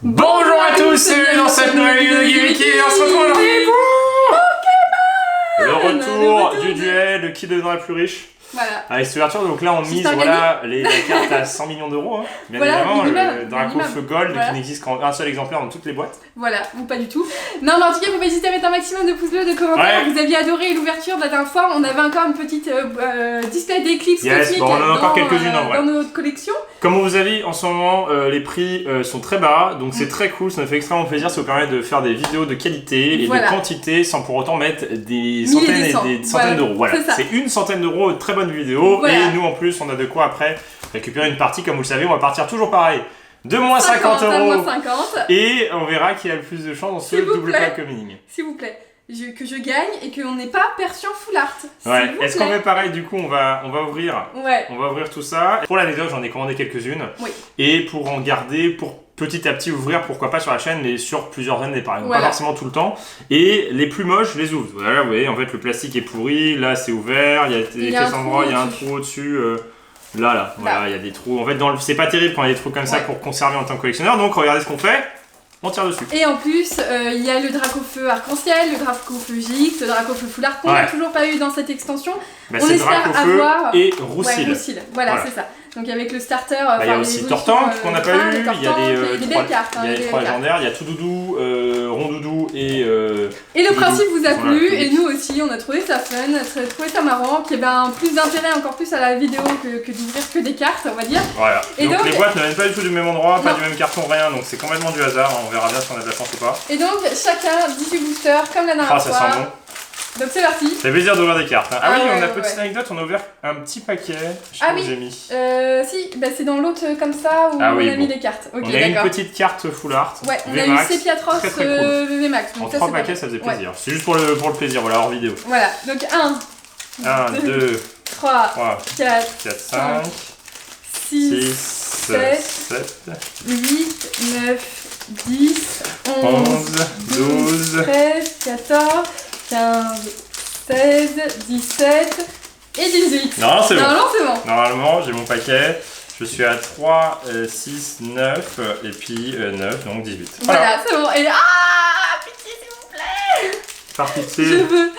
Bonjour à tous, dans cette nouvelle vidéo de Gimmicky, on se retrouve aujourd'hui pour le retour du duel de qui deviendra le plus riche. Voilà. Avec cette ouverture, donc là on mise voilà, la carte à 100 millions d'euros, hein. Bien voilà, évidemment, minimum, le Dracofeu Gold voilà. qui n'existe qu'en un seul exemplaire dans toutes les boîtes. Voilà, ou pas du tout. Non mais en tout cas, vous pouvez hésiter à mettre un maximum de pouces bleus, de commentaires. Ouais. Vous aviez adoré l'ouverture de la dernière fois, on avait encore une petite display d'éclipse cosmique bon, on en a encore quelques-unes en vrai. dans notre collection. Comme vous avez vu, en ce moment, les prix sont très bas, donc c'est très cool, ça nous fait extrêmement plaisir, ça vous permet de faire des vidéos de qualité et voilà. de quantité sans pour autant mettre des centaines et des centaines d'euros. Voilà, c'est une centaine d'euros, de très bonne vidéo, voilà. Et nous en plus, on a de quoi après récupérer une partie, comme vous le savez, on va partir toujours pareil. De moins 50 euros. Et on verra qui a le plus de chance dans ce double pack winning. S'il vous plaît. Que je gagne et qu'on n'ait pas perçu en full art. Ouais. Est-ce qu'on fait pareil du coup on va ouvrir. Ouais. On va ouvrir tout ça. Pour l'anecdote, j'en ai commandé quelques-unes. Oui. Et pour en garder, pour petit à petit ouvrir, pourquoi pas sur la chaîne, mais sur plusieurs années par exemple. Voilà. Pas forcément tout le temps. Et les plus moches, je les ouvre. Voilà, vous voyez, en fait le plastique est pourri. Là c'est ouvert. Il y a quelques endroits, il y a un trou au-dessus. Là, voilà, il y a des trous. En fait, c'est pas terrible quand il y a des trous comme ça pour conserver en tant que collectionneur. Donc regardez ce qu'on fait. On tire dessus. Et en plus, il y a le Dracofeu arc-en-ciel, le Dracofeu GX, le Dracofeu full art qu'on n'a toujours pas eu dans cette extension. Bah, on espère avoir et Roussil. Ouais, Roussil. Voilà. C'est ça. Donc avec le starter. Il y a aussi Tortank qu'on n'a pas eu. Il y a des belles cartes. Il y a les 3 légendaires. Il y a Tout-Doudou, Rondoudou et le principe vous a plu et nous aussi, on a trouvé ça fun, on a trouvé ça marrant, qu'il y avait plus d'intérêt encore plus à la vidéo que d'ouvrir que des cartes, on va dire. Voilà. Et donc les boîtes ne viennent pas du tout du même endroit, pas du même carton, rien. Donc c'est complètement du hasard. On verra bien si on a de la chance ou pas. Et donc chacun 18 boosters comme la dernière fois. Ça sent bon. Donc c'est parti. Ça fait plaisir d'ouvrir des cartes. Hein. Ah oui, on a petite anecdote, on a ouvert un petit paquet. Je sais pas où j'ai mis. Si, bah c'est dans l'autre comme ça où on a mis les cartes. Okay, on a une petite carte full art. Ouais, on a eu Sepiatros VMAX. En 3 paquets, ça faisait plaisir. C'est juste pour le plaisir, voilà, hors vidéo. Voilà, donc 1, 2, 3, 4, 5, 6, 7, 8, 9, 10, 11, 12, 13, 14, 15, 16, 17 et 18. Non, c'est bon. C'est bon. Normalement, j'ai mon paquet. Je suis à 3, 6, 9 et puis 9, donc 18. Voilà, c'est bon. Et pitié, s'il vous plaît. Par pitié. Je veux.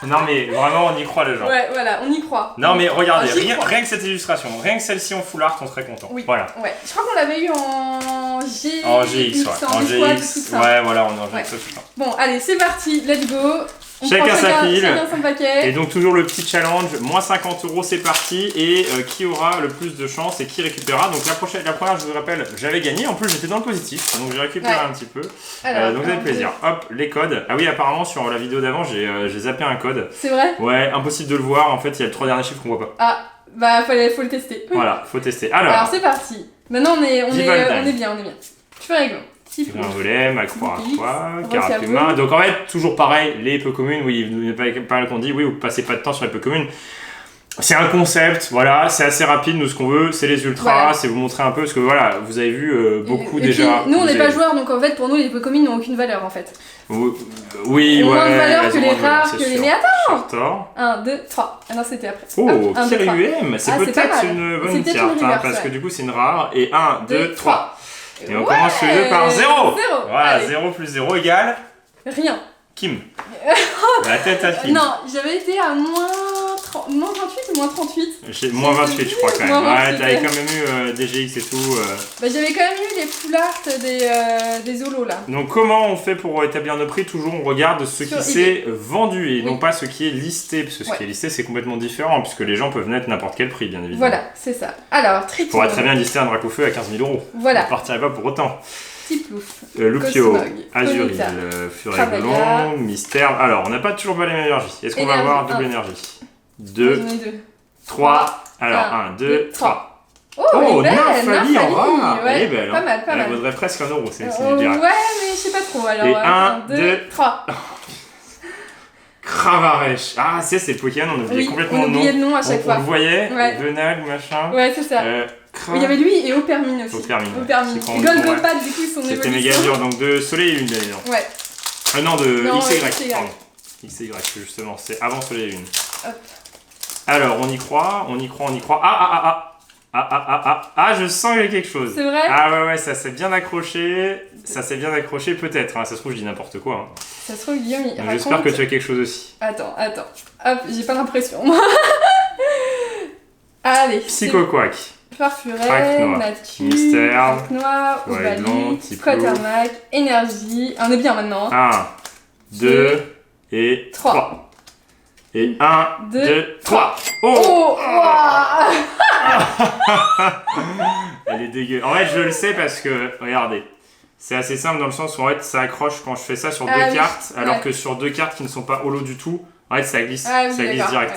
Non mais vraiment on y croit les gens. Ouais voilà, on y croit. Non mais regardez, rien que cette illustration, rien que celle-ci en full art, on serait content. Oui. Voilà. Ouais. Je crois qu'on l'avait eu en GX. En GX, ouais. En GX, ouais voilà, on est en GX tout ça. Bon allez, c'est parti, let's go. Chacun sa pile. Chacun son paquet. Et donc toujours le petit challenge, moins 50 euros, c'est parti. Et qui aura le plus de chance et qui récupérera. Donc la première, je vous rappelle, j'avais gagné. En plus j'étais dans le positif, donc j'ai récupéré un petit peu. Alors, donc vous avez plaisir. Hop, les codes. Ah oui, apparemment sur la vidéo d'avant, j'ai zappé un code. C'est vrai? Ouais, impossible de le voir. En fait, il y a le 3 derniers chiffres qu'on voit pas. Ah, bah faut le tester. Voilà, faut tester. Alors c'est parti. Maintenant on est bien, Je fais règle. Granvolem, Accroix, Carapuma. Donc en fait, toujours pareil, les peu communes, oui, il y a pas mal qu'on dit, oui, vous passez pas de temps sur les peu communes. C'est un concept, voilà, c'est assez rapide, nous ce qu'on veut, c'est les ultras, c'est vous montrer un peu, parce que voilà, vous avez vu beaucoup déjà. Puis, nous on n'est pas joueurs, donc en fait pour nous les peu communes n'ont aucune valeur en fait. Oui, moins de valeur que les rares, que les... Mais attends 1, 2, 3. Ah non, c'était après. Oh, Kyrium, c'est peut-être une bonne carte, parce que du coup c'est une rare, et 1, 2, 3. Et on commence tous les deux par 0. Voilà, 0 plus 0 égale... Rien. Kim. La tête à Kim. Non, j'avais été à moins 28 ou moins 38. Moins 28 je crois quand même. Ouais, t'avais quand même eu des GX et tout. Bah j'avais quand même eu des full art des holos là. Donc comment on fait pour établir nos prix? Toujours on regarde ce qui s'est vendu et non pas ce qui est listé. Parce que ce qui est listé c'est complètement différent puisque les gens peuvent mettre n'importe quel prix bien évidemment. Voilà, c'est ça. Alors, Triton. On pourrait très bien lister un Dracofeu à 15 000 euros. Voilà. On partirait pas pour autant. Tiplouf, Lupio, Azuril, Furéglon, Mystère. Alors, on n'a pas toujours pas les mêmes énergies. Est-ce qu'on va avoir double énergie? 2, 3. Alors, 1, 2, 3. Oh, Nymphalie en rare. Ouais, pas mal. Elle vaudrait presque 1 euro, c'est ouais, mais je sais pas trop. Alors, et 1, 2, 3. Cravarèche. Ah, c'est le Pokémon, on oubliait complètement le nom. On oubliait le nom à chaque fois. On le voyait, Venag, machin. Ouais, c'est ça. Il y avait lui et Opermine aussi. Opermine. Golgopad, du coup, ils sont C'était méga dur, donc de Soleil et Lune, d'ailleurs. Ouais. Non, de XY. Pardon. XY, justement, c'est avant Soleil et Lune. Hop. Alors, on y croit. Ah. Je sens qu'il y a quelque chose. C'est vrai? Ah ouais, ça s'est bien accroché. Ça s'est bien accroché, peut-être. Hein. Ça se trouve, je dis n'importe quoi. Hein. Ça se trouve, Guillaume, il raconte... J'espère que tu as quelque chose aussi. Attends. Hop, j'ai pas l'impression. Allez. Psychoquack. Farfuret, Natcu, Mystère, Noir, Ovalie, Quatermac, Énergie. On est bien maintenant. 1, 2 et 3. Et 1, 2, 3. Oh, Elle est dégueu. En fait, je le sais parce que, regardez, c'est assez simple dans le sens où en fait, ça accroche quand je fais ça sur deux cartes, alors que sur deux cartes qui ne sont pas holo du tout, en fait, ça glisse, direct. Ouais.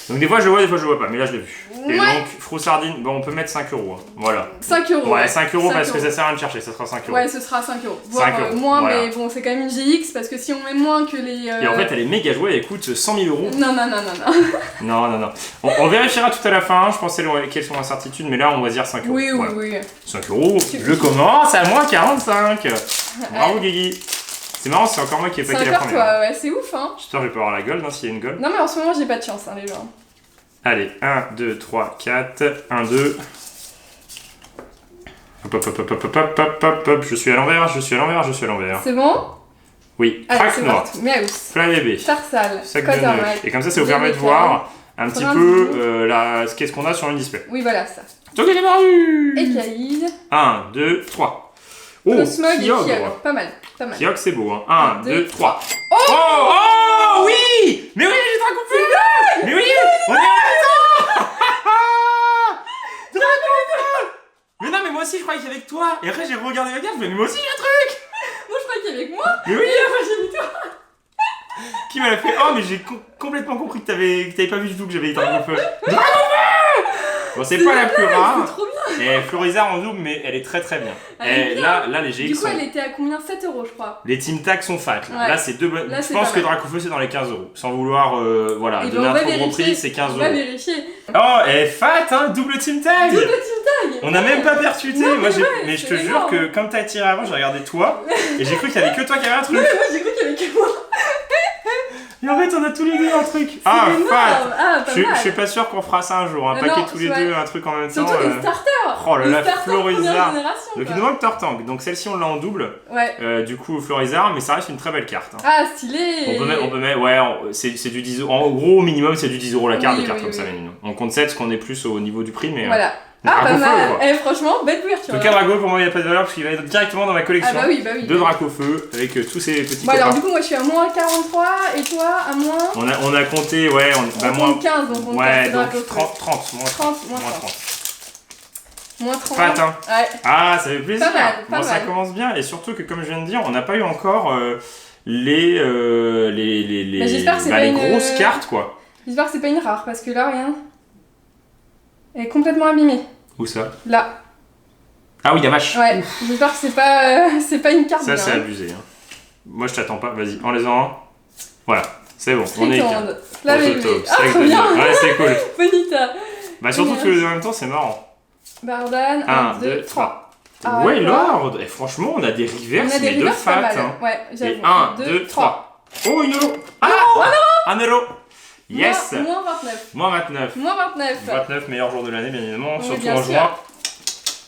Donc des fois je vois, des fois je vois pas, mais là je l'ai vu. Et donc, Froussardine, on peut mettre 5 €. Hein. Voilà. 5 €. Ouais, 5 € parce que ça sert à rien de chercher, ça sera 5 €. Ouais, ce sera 5 €. Voire moins, voilà. Mais bon, c'est quand même une GX parce que si on met moins que les. Et en fait, elle est méga jouée, elle coûte 100 000 €. Non. On vérifiera tout à la fin, je pensais quelles sont les incertitudes, mais là on va dire 5 €. Oui. 5 €, je commence à moins 45. Bravo Guigui. C'est marrant, c'est encore moi qui ai paqué la première. C'est encore toi, ouais, c'est ouf, hein. J'espère que je vais pas avoir la gold, hein, s'il y a une gold. Non, mais en ce moment, j'ai pas de chance, hein, les gens. Allez, 1, 2, 3, 4, 1, 2. Hop, je suis à l'envers. C'est bon? Oui, crack noir, Miaus, plat bébé, Tarsal, sac de neuf. Et comme ça vous permet de voir un petit peu qu'est-ce qu'on a sur une display. Oui, voilà ça. Écaïd. 1, 2, 3. Oh, Smog et Kyogre, pas mal. Kyogre, c'est beau, hein. 1, 2, 3. Oh oui! Mais oui, j'ai Dracofeu! Mais oui! On est en même temps! Dracofeu! Mais non, mais moi aussi, je croyais qu'il y avait que toi. Et après, j'ai regardé la carte, je me dis, mais moi aussi, j'ai un truc! Moi, je croyais qu'il y avait que moi. Mais oui! Et après, j'ai vu toi. Qui m'a fait, oh, mais j'ai complètement compris que t'avais pas vu du tout que j'avais Dracofeu. Dracofeu! Bon, c'est pas la plus rare. C'est trop bien. Et Florizard en double, mais elle est très très bien. Et là, les GX. Du coup, elle était à combien? 7 €, je crois. Les Team Tag sont fat. Là, ouais. là c'est deux bonnes. Je pense que Dracofeu, c'est dans les 15 €. Sans vouloir donner un trop gros prix, c'est 15 €. On va vérifier. Oh, elle est fat, hein, double Team Tag. Double Team Tag. On n'a même pas percuté. Non, moi, mais je te jure que comme t'as tiré avant, j'ai regardé toi et j'ai cru qu'il y avait que toi qui avait un truc. Non, mais moi, j'ai cru qu'il y avait que moi. Et en fait, on a tous les deux un truc. Fat. Je suis pas sûr qu'on fera ça un jour. Un paquet tous les deux, un truc en même temps. Surtout des starters. Oh là là, Florizard. Donc il nous manque Tortank. Donc celle-ci, on l'a en double. Ouais. Du coup, Florizard, mais ça reste une très belle carte. Hein. Ah, stylé. On peut mettre, ouais, c'est du 10 €. En gros, au minimum, c'est du 10 € la carte, des cartes comme ça. Mais on compte 7 parce qu'on est plus au niveau du prix, mais. Voilà. Pas mal. Franchement, belle couverture. Donc un Draco, pour moi, il n'y a pas de valeur parce qu'il va être directement dans ma collection. Ah bah oui. De Dracofeu avec tous ces petits copains. Alors du coup, moi je suis à moins 43 et toi à moins. On a compté, ouais, moins 15, donc on ouais, donc 30, moins 30. Fat, hein. Ouais. Ah, ça fait plaisir. Pas mal. Ça commence bien et surtout que, comme je viens de dire, on n'a pas eu encore les grosses cartes, quoi. J'espère que c'est pas une rare parce que là, rien. Elle est complètement abîmée. Où ça? Là. Ah oui, la vache. Ouais, j'espère que c'est pas une carte. Ça, c'est abusé. Hein. Moi, je t'attends pas. Vas-y, enlève-en un. Voilà, c'est bon, on est équilibré. La bébé. Trop bien. Ouais, c'est cool. Bonita. Bah, surtout tous les deux en même temps, c'est marrant. Bardan, 1, 2, 3. Ouais, Lord. Et franchement, on a des reverses, mais de fat. Hein. Ouais, j'avoue. Et 1, 2, 3. Oh, une euro. Ah, 1 €. Yes! Moins 29. Moins 29. Moins 29. 29, meilleur jour de l'année, bien évidemment, oui, surtout bien en juin.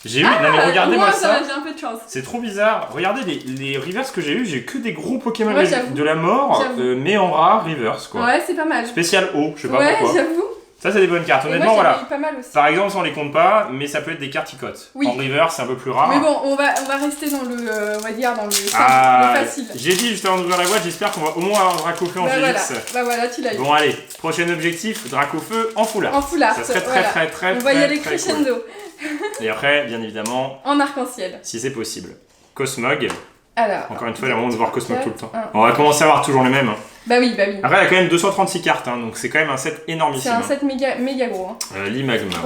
J'ai eu, non mais regardez-moi ça. J'ai un peu de chance. C'est trop bizarre. Regardez les reverse que j'ai eu, j'ai que des gros Pokémon de la mort, mais en rare reverse quoi. Ouais, c'est pas mal. Spécial haut, je sais pas pourquoi. Ouais, j'avoue. Ça, c'est des bonnes cartes. Honnêtement, moi, voilà. Pas mal aussi. Par exemple, on les compte pas, mais ça peut être des cartes qui cotent. Oui. En reverse, c'est un peu plus rare. Mais bon, on va rester dans le, on va dire dans le facile. J'ai dit juste avant d'ouvrir la boîte, j'espère qu'on va au moins avoir Dracofeu en GX. Bah voilà, tu l'as eu. Bon allez, prochain objectif, Dracofeu en foulard. En foulard. Ça serait très On va y aller crescendo. Cool. Et après, bien évidemment. En arc-en-ciel. Si c'est possible. Cosmog. Alors. Encore une fois, il y a vraiment de voir Cosmog tout le temps. On va commencer à avoir toujours les mêmes. Hein. Bah oui. Après, il y a quand même 236 cartes, hein, donc c'est quand même un set énormissime. C'est un set méga gros. Hein. L'Imagma,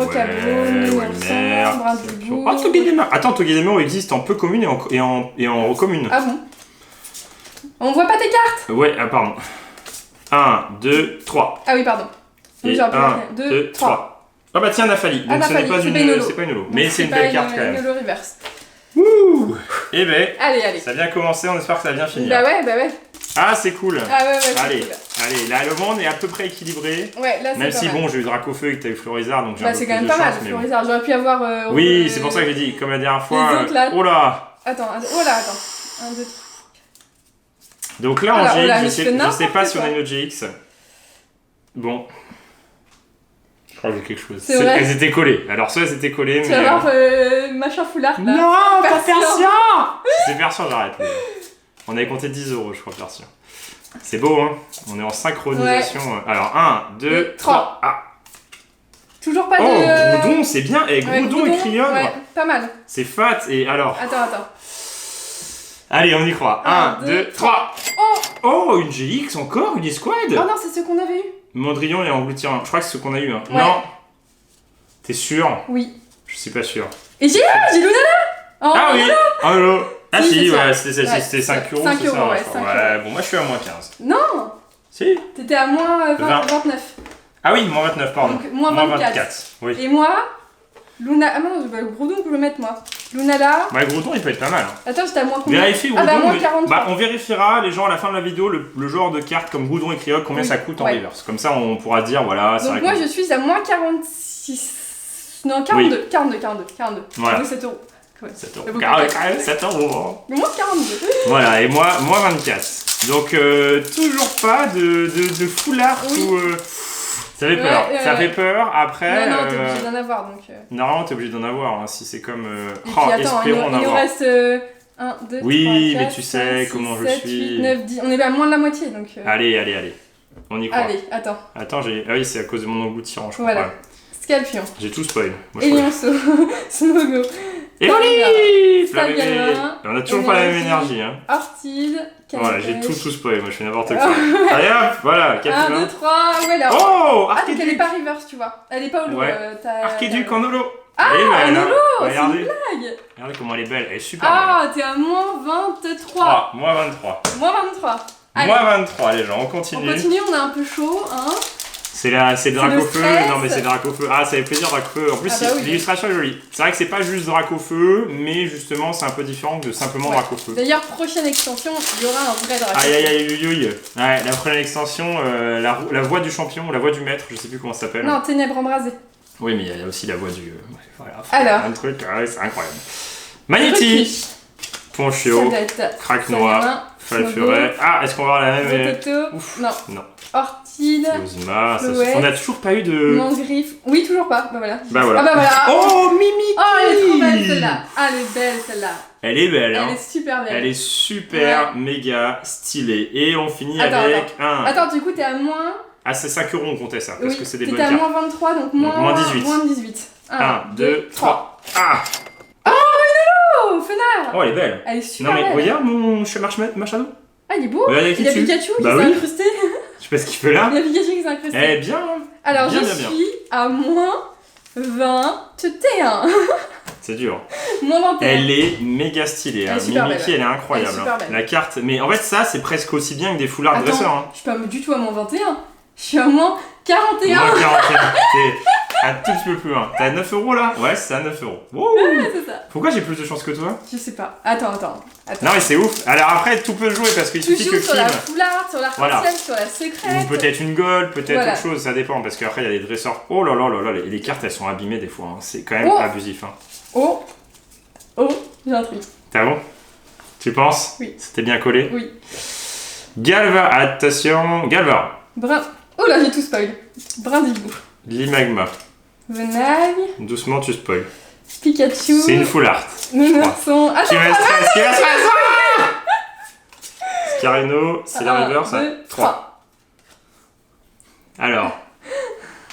Attends, Togedemaru existe en peu commune et en commune. Ah bon? On voit pas tes cartes? Ouais, pardon. 1, 2, 3. Ah oui, pardon. Et 1, 2, 3. Ah bah tiens, Nafali. Donc ce n'est pas une holo. Mais c'est une belle carte quand même. C'est une holo reverse. Ouh. Et ben, allez. ça vient commencer, on espère que ça va bien finir. Bah ouais. Ah, c'est cool. Ah ouais, allez, cool. Allez, là, le monde est à peu près équilibré. Ouais, là, c'est même pas si, mal. bon, j'ai eu Dracofeu et que t'as eu Florizard, donc j'ai un peu c'est plus quand même de pas mal, chance, mais Florizard. J'aurais pu avoir... oui, c'est pour ça que j'ai dit, comme la dernière fois... Les autres, là... Oh là. Attends. 1, 2, 3. Donc là, en Alors, GX, là, je sais pas si on a quoi. une autre GX. Bon. Je crois que j'ai quelque chose. C'est vrai. Elles étaient collées. Alors, soit elles étaient collées, Tu mais... vas voir machin foulard, là. Non, pas Persian. C'est Persian, j'arrête. On avait compté 10 €, je crois, Persian. C'est beau, hein. On est en synchronisation. Ouais. Alors, 1, 2, 3. Ah. Toujours pas de... Groudon, c'est bien. Et Groudon et Cryogne. Ouais, pas mal. C'est fat. Et alors... Attends. Allez, on y croit. 1, 2, 3. Oh, une GX encore, une escouade. Oh non, c'est ce qu'on avait eu. Mondrian et Engloutirant. Je crois que c'est ce qu'on a eu. Hein. Ouais. Non. T'es sûr? Oui. Je suis pas sûr. Et j'ai Lunala. Ah oui. Allô. Ah si, ouais, c'était 5 €. 5 c'est ça, €, ouais, 5 ouais, bon, moi je suis à moins 15. Non. Si. T'étais à moins 29. Ah oui, moins 29, pardon. Donc, moins 24. Oui. Et moi, Luna... Ah non, le Groudon que je vais mettre, moi. Lunala... Bah, Groudon, il peut être pas mal. Hein. Attends, j'étais à moins combien? Vérifie Groudon. Ah bah, moins 43. Bah, on vérifiera, les gens, à la fin de la vidéo, le genre de carte comme Groudon et Cryogne, combien ça coûte en reverse. Comme ça, on pourra dire, voilà, c'est donc vrai. Donc moi, je suis à moins 46... Non, 42. Oui. 42. Voilà. 7 €. 7 €. 7 €. Mais moins 42. Voilà, et moi, moins 24. Donc, toujours pas de foulard ou... Ça fait peur. Ça fait peur. Après... Non, t'es obligé d'en avoir, donc... Non, t'es obligé d'en avoir, hein, si c'est comme... Et puis attends, il nous reste 1, 2, 3, oui, 4, mais tu sais 5, comment 6, je 7, suis. 8, 9, 10. On est à moins de la moitié, donc... Allez. On y croit. Allez, attends. Attends, ah oui, c'est à cause de mon engloutirant, je crois. Voilà. Scalpion. J'ai tout spoil. Elionceau. Smogo. Et Oli. Flaviana. On a toujours pas la même énergie, hein. Ortide. Voilà, j'ai tout spoil, moi je fais n'importe quoi. Allez hop, voilà, 1, 2, 3, ouais là. Oh, ah, donc elle est pas reverse, tu vois. Elle est pas holo. Ouais. Archiduc en holo. Ah, en holo, c'est une blague. Regardez comment elle est belle, elle est super belle. T'es à moins 23. Ah, moins 23. Moins 23. Allez. Moins 23, les gens, on continue. On a un peu chaud, hein. C'est Dracofeu, non mais c'est Dracofeu. Ah, ça fait plaisir Dracofeu. En plus, l'illustration est jolie. C'est vrai que c'est pas juste Dracofeu, mais justement, c'est un peu différent que de simplement Dracofeu. D'ailleurs, prochaine extension, il y aura un vrai Dracofeu. Aïe. Ouais, la prochaine extension, la voix du champion, la voix du maître, je sais plus comment ça s'appelle. Non, Ténèbres embrasées. Oui, mais il y a aussi la voix du... voilà, alors. Un truc, c'est incroyable. Magnéti, Ponchio, Craque-Noir, Falfuret. Ah, est-ce qu'on va avoir la même... Ouf. Non. Ortide, Ozma, on a toujours pas eu de... Mangriffe. Oui, toujours pas. Bah voilà. Bah voilà. Ah bah voilà. Oh, Mimikyu. Oh, elle est trop belle celle-là. Ah, elle est belle celle-là. Elle est belle, hein. Elle est super belle. Elle est super, méga stylée. Et on finit avec un... Attends, du coup, t'es à moins... Ah, c'est 5 € on comptait ça, parce que c'est des bonnes cartes. T'es à moins 23, donc moins 18. Moins 18. 1, 2, 3. Ah. Oh, Fenard. Oh, elle est belle. Elle est super belle. Non mais regarde mon Shadow. Ah, il est beau. Il y a Pikachu qui s'est incrusté. Je sais pas ce qu'il fait là. Il y a Pikachu qui s'est incrusté. Elle est bien. Alors, je suis à moins 21. C'est dur. Moins 21. Elle est méga stylée. Hein. Mimikyu, elle est incroyable. Elle est super belle. La carte, mais en fait, ça, c'est presque aussi bien que des foulards dresseurs. Hein. Je suis pas du tout à moins 21. Je suis à moins 41. Moins 41. T'es un tout petit peu plus loin. T'as 9 € là? Ouais, c'est à 9 €. Wow. Ouais, c'est ça. Pourquoi j'ai plus de chance que toi? Je sais pas. Attends. Non, mais c'est ouf. Alors après, tout peut jouer parce qu'il suffit que sur la foulard, sur l'arc-en-ciel, sur la secrète. Ou peut-être une gold, peut-être autre chose, ça dépend. Parce qu'après, il y a des dresseurs. Oh là, les cartes elles sont abîmées des fois. Hein. C'est quand même abusif. Hein. Oh, j'ai un truc. T'as bon? Tu penses? Oui. C'était bien collé? Oui. Galva, attention. Galva. Oh là, j'ai tout spoil. Brindibou. Limagma. Venaille. Doucement, tu spoil. Pikachu. C'est une full art. Nounourson. Qui me stresse. Scarino, c'est la reverse. 3. Alors.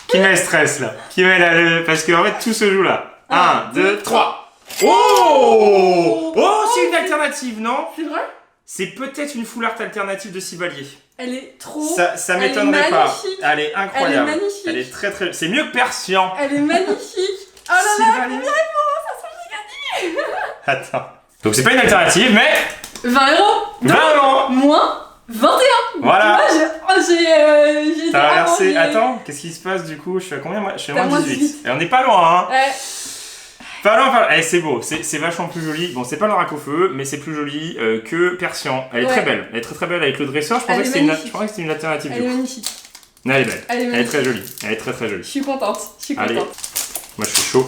Qui me stresse là? Qui met la... Parce qu'en fait, tout se joue là. 1, 2, 3. Oh, c'est une alternative, non? C'est vrai? C'est peut-être une full art alternative de Sivalier. Elle est trop... Ça m'étonnerait pas. Elle est incroyable. Elle est magnifique. Elle est très... C'est mieux que Persian. Elle est magnifique. Oh là là, première réponse, ça sent gagné. Attends. Donc c'est pas une alternative, mais... 20 €. 20 €. Moins 21. Voilà. J'ai T'as inversé. Attends, qu'est-ce qui se passe du coup? Je suis à combien moi? Je suis à moins 18. Et on n'est pas loin, hein. Ouais. Eh, c'est beau, c'est vachement plus joli. Bon, c'est pas le rack au feu, mais c'est plus joli que Persian. Elle est très belle. Elle est très très belle avec le dresseur. Je pensais que c'était une alternative. Elle est magnifique. Non, elle est belle. Elle est très jolie. Elle est très très jolie. Je suis contente. Allez. Moi, je suis chaud.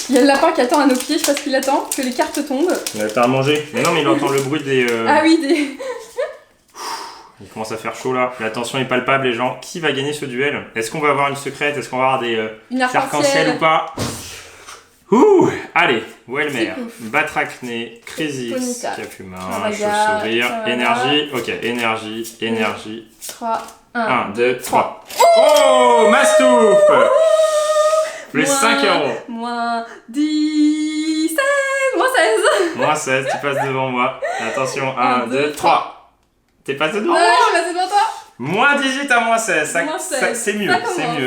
Il y a le lapin qui attend à nos pieds. Je sais pas ce qu'il attend. Que les cartes tombent. Il a à manger. Mais non, mais il entend le bruit des. Ah oui, des. Il commence à faire chaud là. La tension est palpable, les gens. Qui va gagner ce duel? Est-ce qu'on va avoir une secrète? Est-ce qu'on va avoir des arc-en-ciel ou pas? Ouh! Allez, Welmer, Batracné, Crisis, Capuma, Chauve-Sourire, Énergie. Ok, énergie. 3, 1, 2, 3. Oh! Mastouf! Plus 5 €. Moins 10, 16, moins 16. Moins 16, tu passes devant moi. Attention, 1, 2, 3. T'es passé devant moi? Ouais, je suis passé devant toi. Moins 18 à moins 16, c'est mieux,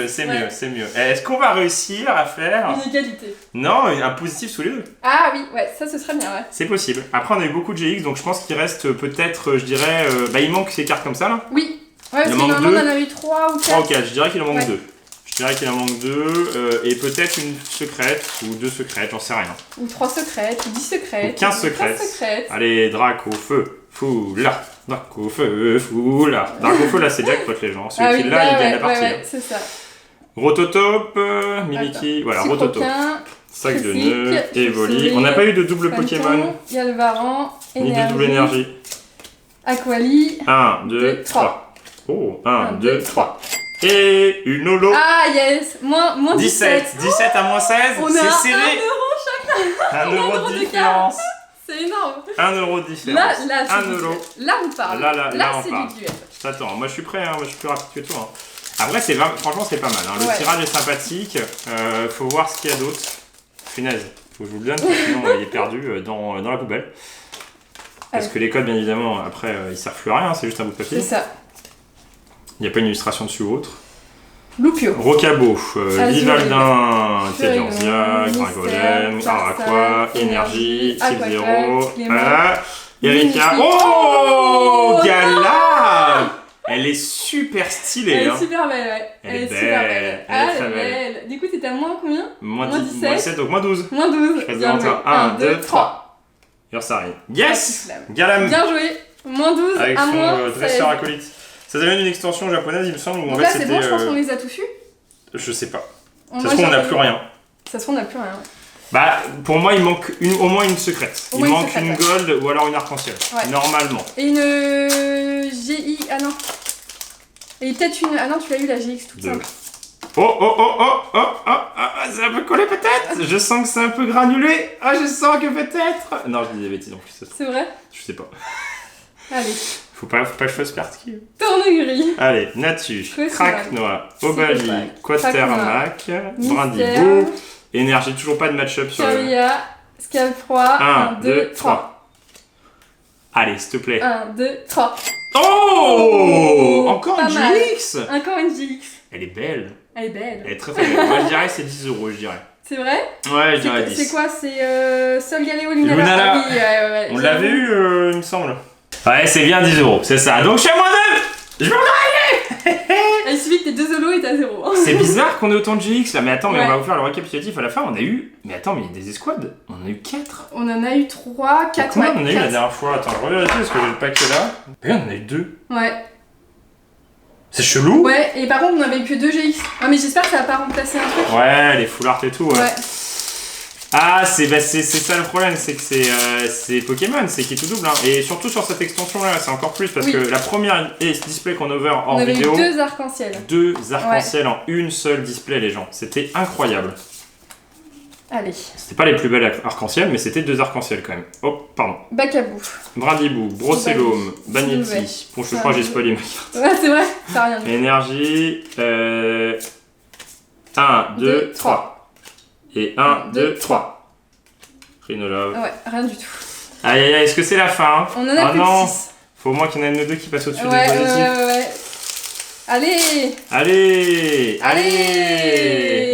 c'est mieux. Est-ce qu'on va réussir à faire... Une égalité. Non, un positif sous les deux. Ah oui, ouais, ça ce serait bien, ouais. C'est possible. Après, on a eu beaucoup de GX, donc je pense qu'il reste peut-être, je dirais... il manque ces cartes comme ça, là. Oui. Ouais, parce que normalement, on en a eu 3 ou 4. 3 ou 4, je dirais qu'il en manque 2. Je dirais qu'il en manque 2, et peut-être une secrète, ou 2 secrètes, j'en sais rien. Ou 3 secrètes, ou 10 secrètes. Ou 15 secrètes. Allez, Drac au feu, foulard. Drac au feu, foulard. Drac au feu, là, c'est jackpot, les gens. Celui qui l'a, il gagne la partie. Ouais, c'est ça. Rototope, Mimiki, voilà, Rototope. Sac de nœuds, Evoli. On n'a pas eu de double Pokémon. Il y a le Varan, ni de double énergie. Aquali. 1, 2, 3. Oh, 1, 2, 3. Et une holo. Ah yes, moins 17. 17 à moins 16, c'est serré. 1 € chacun. 1 € de différence. C'est énorme. 1 € de différence. Là, 1 €. Là, on parle. Là, c'est du duel. Je t'attends. Moi, je suis prêt. Moi, je suis plus rapide que toi. Après, franchement, c'est pas mal. Le tirage est sympathique. Faut voir ce qu'il y a d'autre. Punaise. Faut que je vous le donne, sinon il est perdu dans la poubelle. Parce que les codes, bien évidemment, après, ils servent plus à rien. C'est juste un bout de papier. C'est ça. Il n'y a pas une illustration dessus ou autre. Loupio. Rocabo, Vivaldin, Intelligentsia, Gringolem, Araqua, Énergie, Type-0, Erika. Oh! Gala! Elle est super stylée. Elle est super belle, ouais. Elle est super belle. Elle est très belle. Du coup, t'étais à moins combien? Moins 17, donc moins 12. Moins 12. Je passe devant toi. 1, 2, 3. Yorsari. Yes! Galam! Bien joué. Moins 12 avec à moins son dresseur acolyte. Ça devient une extension japonaise, il me semble. Où donc là, c'est bon, je pense qu'on les a tous eus. Je sais pas. Ça se trouve, on n'a plus rien. Ça se trouve, on n'a plus rien. Bah, pour moi, il manque au moins une secrète. Il manque une gold ou alors une arc-en-ciel. Ouais. Normalement. Et une GI. Ah non. Et peut-être une. Ah non, tu l'as eu la GX toute simple. Ça peut coller peut-être. Je sens que c'est un peu granulé. Ah, je sens que peut-être. Non, je dis des bêtises en plus. C'est vrai? Je sais pas. Allez. Faut pas que je fasse partie. Tourne-gris. Allez, Natu, Kraknoa, Obali, Quatermac, Brindibou, Énergie, toujours pas de match-up sur Caria, Scalfroid, 1, 2, 3. Allez, s'il te plaît. 1, 2, 3. Oh! Encore une GX! Encore une GX. Elle est belle. Elle est belle. Elle est très très belle. Moi, je dirais que c'est 10 €, je dirais. C'est vrai? Ouais, je dirais 10. C'est quoi? C'est Sol Galéo Lunala. Lunala. Ah oui, ouais. On l'avait eu, il me semble. Ouais, c'est bien 10 €, c'est ça. Donc, je suis à moins 2! Je vais me arriver! Il suffit que t'aies 2 holos et t'as 0. C'est bizarre qu'on ait autant de GX là, mais attends, mais on va vous faire le récapitulatif à la fin. On a eu. Mais attends, mais il y a des escouades. On en a eu 4. On en a eu 3, 4. Combien on en a eu la dernière fois? Attends, je revérifie parce que j'ai le paquet là. Regarde, on en a eu 2. Ouais. C'est chelou? Ouais, et par contre, on avait eu que 2 GX. Ah, mais j'espère que ça va pas remplacer un truc. Ouais, les foulards et tout, ouais. Ah, c'est ça le problème, c'est que c'est Pokémon, c'est qui tout double. Hein. Et surtout sur cette extension-là, c'est encore plus parce que la première display qu'on a ouvert hors vidéo. On avait eu 2 arcs-en-ciel. 2 arcs-en-ciel en une seule display, les gens. C'était incroyable. Allez. C'était pas les plus belles arcs-en-ciel, mais c'était 2 arcs-en-ciel quand même. Oh, pardon. Bacabou. Brindibou, Brocellum, Bagnetti. Bon, je crois que j'ai spoilé ma carte. Ouais, c'est vrai, ça a rien dit. Énergie. 1, 2, 3. Et 1, 2, 3. Rhinolove. Ouais, rien du tout. Aïe aïe aïe, est-ce que c'est la fin? On en a plus de 6. Faut au moins qu'il y en ait 2 qui passent au-dessus des positifs. Ouais. Allez.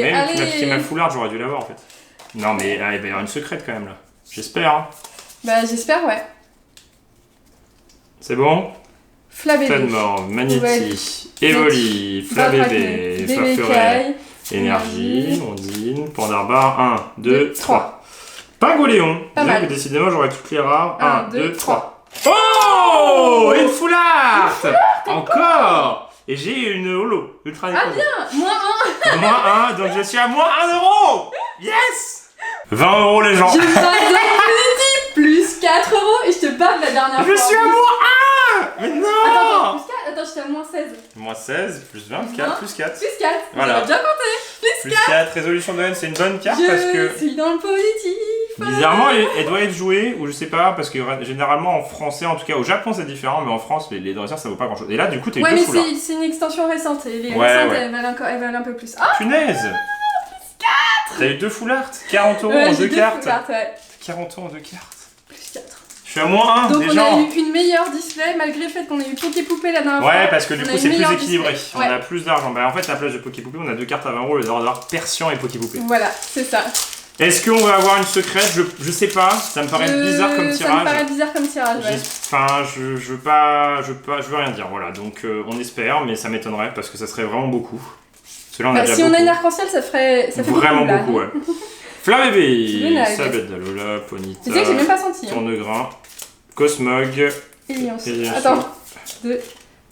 Même qui m'a piqué ma foularde, j'aurais dû l'avoir en fait. Non mais il va y avoir une secrète quand même là. J'espère. Hein. Bah j'espère, ouais. C'est bon? Flabébé. Tadmor, Magnéti, Evoli, Flabébé, Farfurel, Énergie, Ondine, Pandarbar, 1, 2, 3. Pingoléon. Décidément, j'aurai toutes les rares. 1, 2, 3. Oh, une full art. Encore. Et j'ai une holo. Ultra Ah bien, moins 1, donc je suis à moins 1 euro. Yes. 20 € les gens. Je passe plus 4 € et je te bats la dernière fois. Je suis à moins 1. Mais non. Attends, plus 4. Attends, j'étais à moins 16. Moins 16, plus 20, 4, plus 4. Plus 4. Voilà. J'avais déjà compté. Plus 4. Résolution de haine, c'est une bonne carte parce que... Je suis dans le positif. Bizarrement, elle doit être jouée, ou je sais pas, parce que généralement en français, en tout cas au Japon c'est différent, mais en France les dresseurs ça vaut pas grand chose. Et là du coup t'as eu deux foulards. Ouais mais c'est une extension récente, et les récentes elles valent un peu plus. Ah punaise. Plus 4. T'as eu 2 foulards, 40 € en 2 cartes. 40 € en 2 cartes. Plus 4. Je suis à moins 1 donc déjà. Donc on a eu une meilleure display malgré le fait qu'on a eu Poké Poupée la dernière fois. Ouais parce que du coup c'est plus équilibré, ouais. On a plus d'argent. Bah en fait à la place de Poké Poupée on a 2 cartes à 20 € au lieu d'avoir Persian et Poké Poupée. Voilà, c'est ça. Est-ce qu'on va avoir une secrète? Je sais pas, ça me paraît bizarre comme tirage. Ça me paraît bizarre comme tirage, ouais. Enfin, je veux rien dire, voilà. Donc on espère, mais ça m'étonnerait parce que ça serait vraiment beaucoup. Là, on a si on a une arc-en-ciel, ça fait vraiment beaucoup, ouais. Flamébé, Sablette d'Alola, Ponyta, tu sais que j'ai même pas senti. Tournegrain, Cosmog, Elion. Attends, 2,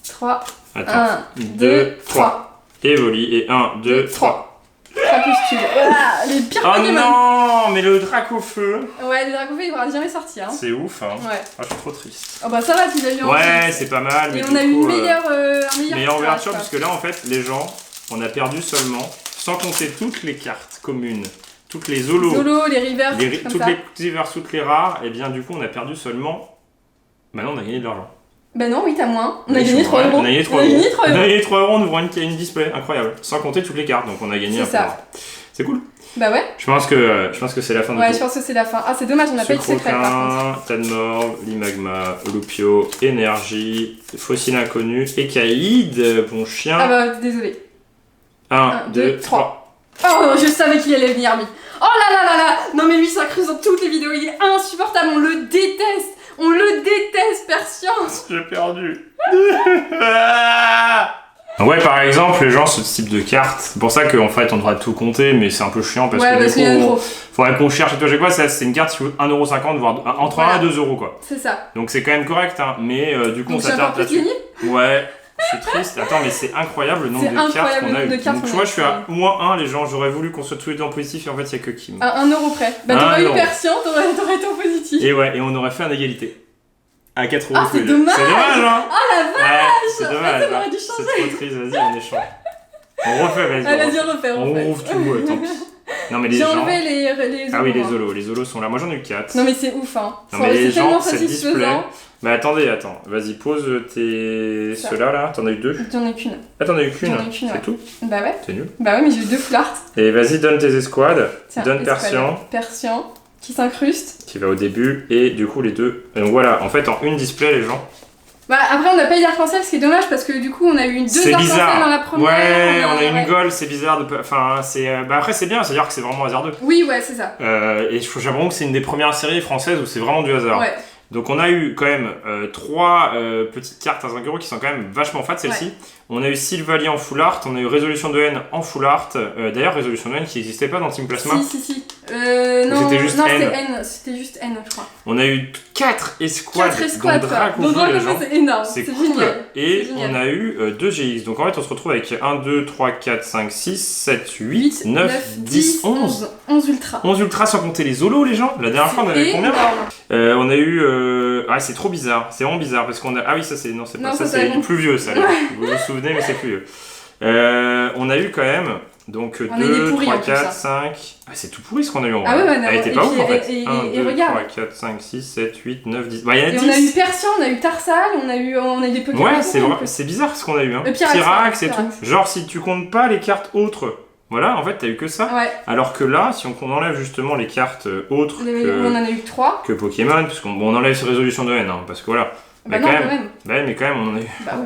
3, 1, 2, 3. Evoli, et 1, 2, 3. Crapuscule. Ah, les pires Pokémon. Non, mais le Dracofeu. Ouais, le Dracofeu il pourra jamais sortir. Hein. C'est ouf, hein. Ouais. Ah, je suis trop triste. Oh bah ça va, tu l'as eu en ouais, c'est pas mal. Et on a eu une meilleure ouverture, parce que là, en fait, les gens, on a perdu seulement, sans compter toutes les cartes communes, toutes les zolos, les rivers, toutes les rivers, toutes les rares, et bien du coup, on a perdu seulement. Maintenant, on a gagné de l'argent. Bah non, oui, t'as moins. On a gagné 3 €. On a gagné 3 € en ouvrant une display, incroyable. Sans compter toutes les cartes, donc on a gagné un peu. C'est cool. Bah ouais. Je pense que c'est la fin de tout. Ouais, je pense que c'est la fin. Ah, c'est dommage, on n'a pas eu de secret par contre. Tadmor, Limagma, Lupio, Énergie, Fossile Inconnu, Ekaïd, bon chien. Ah bah, désolé. 1, 2, 3. Oh, je savais qu'il allait venir, lui. Oh là là là là. Non mais lui, ça creuse dans toutes les vidéos, il est insupportable, on le déteste. On le déteste, Persian. J'ai perdu. Ouais, par exemple, les gens, ce type de carte, c'est pour ça qu'en fait, on devrait tout compter, mais c'est un peu chiant parce que du coup, faudrait qu'on cherche. Et toi, j'ai quoi? C'est une carte qui vaut 1,50 €, voire entre 1 et 2 € quoi. C'est ça. Donc c'est quand même correct, hein. Mais du coup, donc on s'attarde là-dessus. Ouais. Je suis triste. Attends, mais c'est incroyable le nombre de cartes qu'on a eu. Donc, tu vois, je suis à moins 1, les gens. J'aurais voulu qu'on soit tous les deux en positif et en fait, il n'y a que Kim. À 1 € près. Bah, t'aurais eu Persian, t'aurais été en positif. Et ouais, et on aurait fait un égalité. À 4 €. Ah, c'est dommage! C'est dommage, hein! Oh la vache! Ouais, c'est dommage. On aurait dû changer. C'est trop triste, vas-y, on échange. On refait, vas-y. Ah, vas-y, on refait. On rouvre tout, tant pis. Non, mais les gens. J'ai enlevé les Ah oui, les zolos. Les zolos sont là. Moi, j'en ai eu 4. Non, mais c'est ouf, hein. Non, mais les gens, cette display. Bah, attendez. Vas-y, pose ceux-là, là. T'en as eu 2? J'en ai qu'une. Ah, t'en as eu qu'une? C'est tout? Bah ouais. C'est nul. Bah ouais, mais j'ai eu 2 foulards. Et vas-y, donne tes escouades. Donne Persian. Persian. Qui s'incruste. Qui va au début, et du coup les deux. Et donc voilà, en fait en une display les gens. Bah après on n'a pas eu d'arc-en-ciel, ce qui est dommage parce que du coup on a eu 2 arc-en-ciel dans la première. Ouais, on a eu une goal, c'est bizarre de. Enfin, c'est. Bah après c'est bien, c'est-à-dire que c'est vraiment hasardeux. Oui, ouais, c'est ça. Et j'ai l'impression que c'est une des premières séries françaises où c'est vraiment du hasard. Ouais. Donc on a eu quand même 3 petites cartes à 5 € qui sont quand même vachement fat celle-ci. Ouais. On a eu Sylvalie en full art, on a eu Résolution de haine en full art. D'ailleurs Résolution de haine qui n'existait pas dans Team Plasma. Si. Non, c'était juste N. C'était juste N, je crois. On a eu 4 escouades. 4 escouades, donc c'est énorme. C'est cool. Génial. Et on a eu 2 GX. Donc en fait on se retrouve avec 1, 2, 3, 4, 5, 6, 7, 8, 9, 10, 11. 11 ultra. 11 ultra sans compter les zolos les gens. La dernière fois on avait combien? On a eu... Ah c'est trop bizarre, c'est vraiment bizarre parce qu'on a... Ah oui ça c'est... Non c'est pas ça, c'est plus vieux ça. Vous vous souvenez mais c'est plus vieux. On a eu quand même... Donc 2, 3, 4, 5... Ah c'est tout pourri ce qu'on a eu en vrai. Ah ouais, elle était pas ouf en fait. 1, 2, 3, 4, 5, 6, 7, 8, 9, 10... Bah il y en a 10. On a eu Persian, on a eu Tarsal, on a eu des Pokémon. Ouais c'est bizarre ce qu'on a eu. Hein. Pyrax et tout. Genre si tu comptes pas les cartes autres... Voilà, en fait, t'as eu que ça. Ouais. Alors que là, si on enlève justement les cartes autres on en a eu 3 que Pokémon, parce qu'on enlève ces résolutions de haine, hein, parce que voilà. Bah mais non, quand même. Bah, mais quand même,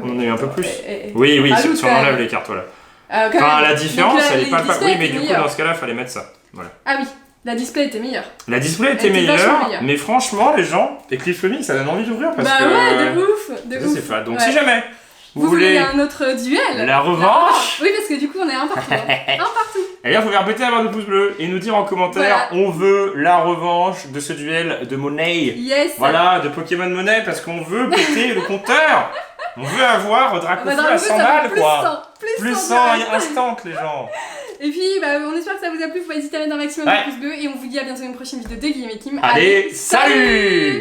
on en a eu un peu plus. Oui, si on enlève les cartes, voilà. Enfin, la différence, elle est pas... Oui, mais du coup, dans ce cas-là, il fallait mettre ça. Voilà. Ah oui, la display était meilleure. La display était meilleure, mais franchement, les gens, et Cliff Lemmy, ça donne envie d'ouvrir parce que... Bah ouais, de ouf. Donc si jamais Vous voulez un autre duel? La revanche? Oui, parce que du coup, on est un partout. Un partout. Eh bien, il faut faire péter la barre de pouce bleu et nous dire en commentaire, on veut la revanche de ce duel de monnaie. Yes. Voilà, de Pokémon Monnaie, parce qu'on veut péter le compteur. On veut avoir Dracofeu à 100 balles, quoi. Plus 100 instant, les gens. Et puis, on espère que ça vous a plu. Faut pas hésiter à mettre un maximum de pouces bleus. Et on vous dit à bientôt dans une prochaine vidéo de Guillaume et Kim. Allez, salut!